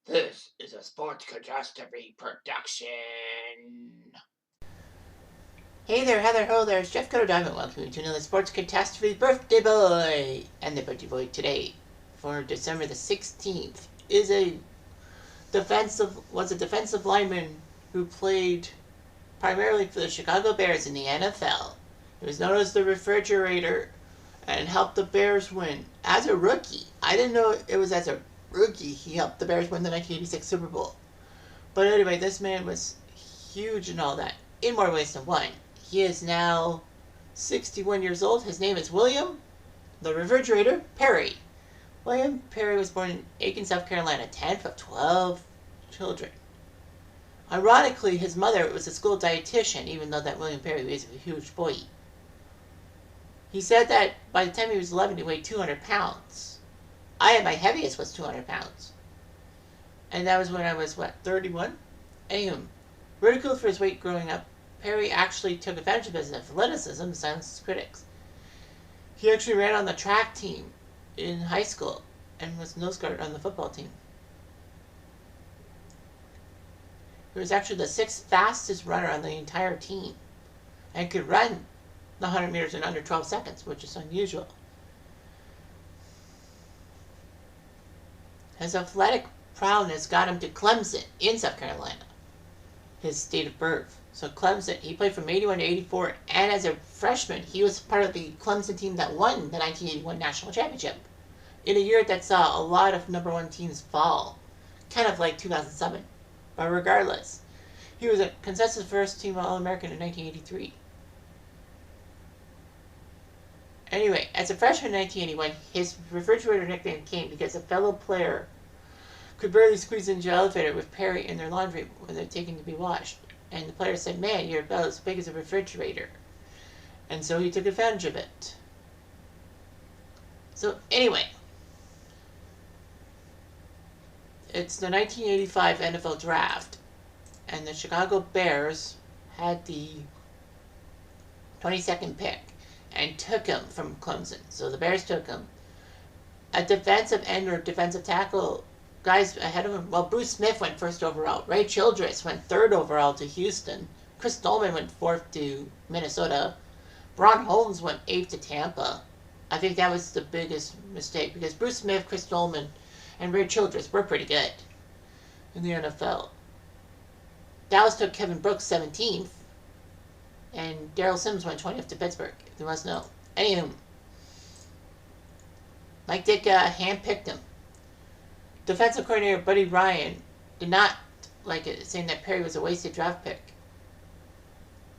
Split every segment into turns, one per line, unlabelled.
This is a Sports Catastrophe production. Hey there, Heather, ho there, it's Jeff Cutastrophe, and welcome to another Sports Catastrophe Birthday Boy. And the birthday boy today, for December the 16th, is was a defensive lineman who played primarily for the Chicago Bears in the NFL. He was known as the Refrigerator and helped the Bears win as a rookie. I didn't know it was as a rookie he helped the Bears win the 1986 Super Bowl. But anyway, this man was huge and all that, in more ways than one. He is now 61 years old. His name is William, the Refrigerator, Perry. William Perry was born in Aiken, South Carolina, 10th of 12 children. Ironically, his mother was a school dietitian, even though that William Perry was a huge boy. He said that by the time he was 11, he weighed 200 pounds. My heaviest was 200 pounds. And that was when I was, 31? Anywho, ridiculed for his weight growing up, Perry actually took advantage of his athleticism to silence his critics. He actually ran on the track team in high school and was nose guard on the football team. He was actually the 6th fastest runner on the entire team and could run the 100 meters in under 12 seconds, which is unusual. His athletic prowess got him to Clemson in South Carolina, his state of birth. So Clemson, he played from 81 to 84, and as a freshman, he was part of the Clemson team that won the 1981 National Championship, in a year that saw a lot of number one teams fall, kind of like 2007. But regardless, he was a consensus first-team All-American in 1983. Anyway, as a freshman in 1981, his Refrigerator nickname came because a fellow player could barely squeeze into the elevator with Perry in their laundry when they're taken to be washed. And the player said, "Man, you're about as big as a refrigerator." And so he took advantage of it. So anyway, it's the 1985 NFL Draft, and the Chicago Bears had the 22nd pick and took him from Clemson. So the Bears took him. A defensive end or defensive tackle, guys ahead of him. Well, Bruce Smith went 1st overall. Ray Childress went 3rd overall to Houston. Chris Dolman went 4th to Minnesota. Ron Holmes went 8th to Tampa. I think that was the biggest mistake because Bruce Smith, Chris Dolman, and Ray Childress were pretty good in the NFL. Dallas took Kevin Brooks 17th. And Darrell Sims went 20th to Pittsburgh, if you must know. Anywho, Mike Ditka handpicked him. Defensive coordinator Buddy Ryan did not like it, saying that Perry was a wasted draft pick.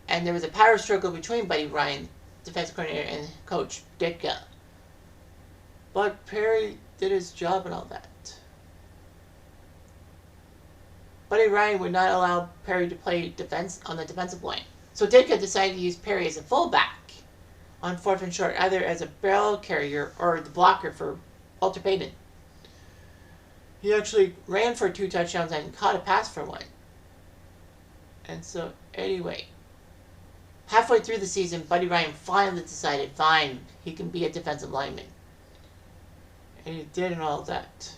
And there was a power struggle between Buddy Ryan, defensive coordinator, and coach Ditka. But Perry did his job and all that. Buddy Ryan would not allow Perry to play defense on the defensive line. So Ditka decided to use Perry as a fullback on 4th and short, either as a barrel carrier or the blocker for Walter Payton. He actually ran for 2 touchdowns and caught a pass for 1. And so, anyway, halfway through the season, Buddy Ryan finally decided, fine, he can be a defensive lineman. And he did and all that.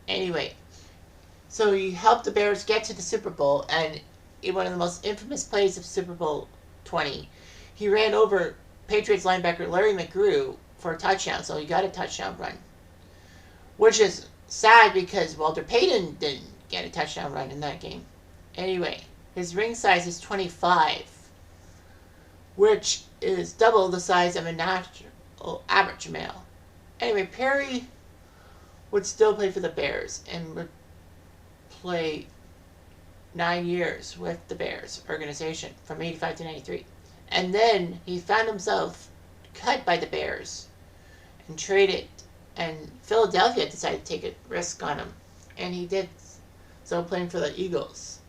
Anyway, so he helped the Bears get to the Super Bowl, and in one of the most infamous plays of Super Bowl 20, he ran over Patriots linebacker Larry McGrew for a touchdown, so he got a touchdown run. Which is sad because Walter Payton didn't get a touchdown run in that game. Anyway, his ring size is 25, which is double the size of a natural average male. Anyway, Perry would still play for the Bears and would play 9 years with the Bears organization from 85 to 93. And then he found himself cut by the Bears and traded, and Philadelphia decided to take a risk on him, and he did so, playing for the Eagles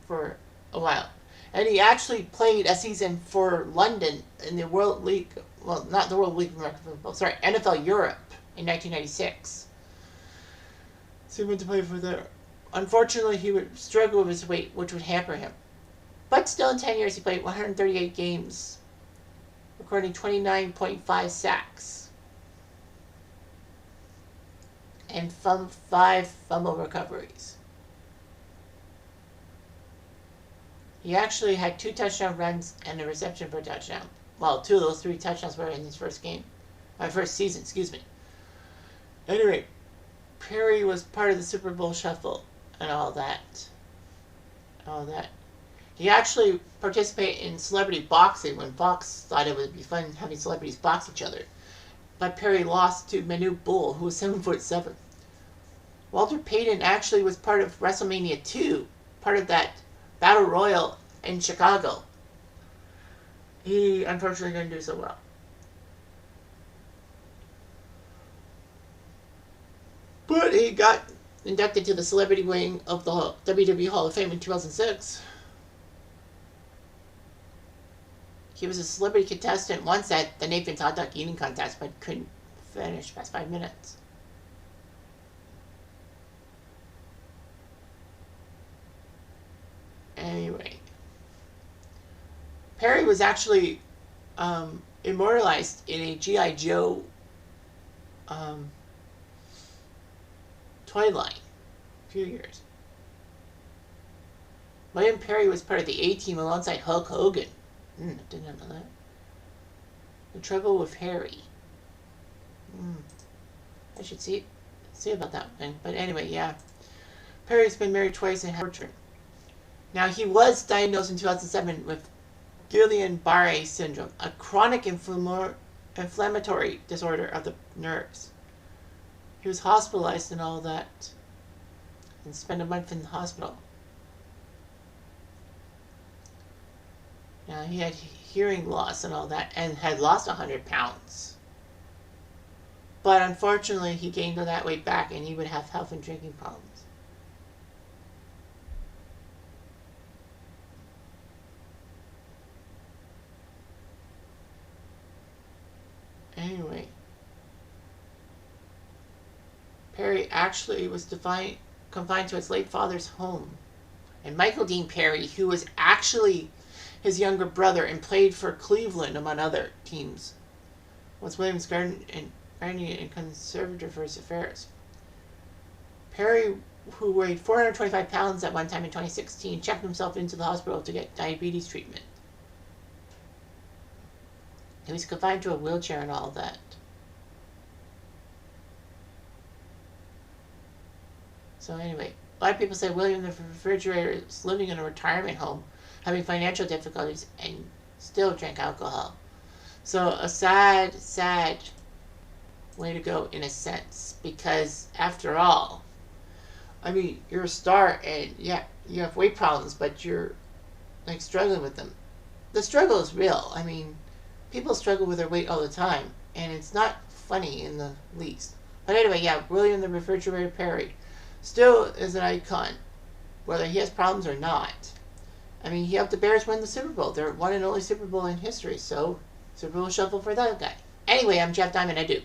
for a while. And he actually played a season for London in the World League, well, not the World League of American Football, sorry, NFL Europe in 1996. So he went to play for there. Unfortunately, he would struggle with his weight, which would hamper him. But still, in 10 years, he played 138 games, recording 29.5 sacks. and 5 fumble recoveries. He actually had 2 touchdown runs and a reception for a touchdown. Well, 2 of those 3 touchdowns were in his first game. First season, excuse me. Anyway, Perry was part of the Super Bowl shuffle and all that. He actually participated in celebrity boxing when Fox thought it would be fun having celebrities box each other. But Perry lost to Manu Bull, who was 7'7". Walter Payton actually was part of WrestleMania 2, part of that Battle Royal in Chicago. He unfortunately didn't do so well. But he got inducted to the celebrity wing of the WWE Hall of Fame in 2006. He was a celebrity contestant once at the Nathan's Hot Dog Eating Contest, but couldn't finish past 5 minutes. Anyway, Perry was actually immortalized in a G.I. Joe toy line a few years. William Perry was part of the A-Team alongside Hulk Hogan. I did not know that. The Trouble with Harry. I should see about that one. But anyway, yeah. Perry's been married twice and had children. Now, he was diagnosed in 2007 with Guillain-Barré syndrome, a chronic inflammatory disorder of the nerves. He was hospitalized and all that, and spent a month in the hospital. Now, he had hearing loss and all that, and had lost 100 pounds. But unfortunately, he gained all that weight back, and he would have health and drinking problems. Anyway, Perry actually was confined to his late father's home. And Michael Dean Perry, who was actually his younger brother and played for Cleveland, among other teams, was Williams' guardian and conservator for his affairs. Perry, who weighed 425 pounds at one time in 2016, checked himself into the hospital to get diabetes treatment. He was confined to a wheelchair and all that. So anyway, a lot of people say William the Refrigerator is living in a retirement home, having financial difficulties, and still drank alcohol. So a sad, sad way to go in a sense, because after all, I mean, you're a star and yeah, you have weight problems, but you're like struggling with them. The struggle is real. I mean, people struggle with their weight all the time, and it's not funny in the least. But anyway, yeah, William the Refrigerator Perry still is an icon, whether he has problems or not. I mean, he helped the Bears win the Super Bowl. Their one and only Super Bowl in history, so Super Bowl shuffle for that guy. Anyway, I'm Jeff Diamond. I do.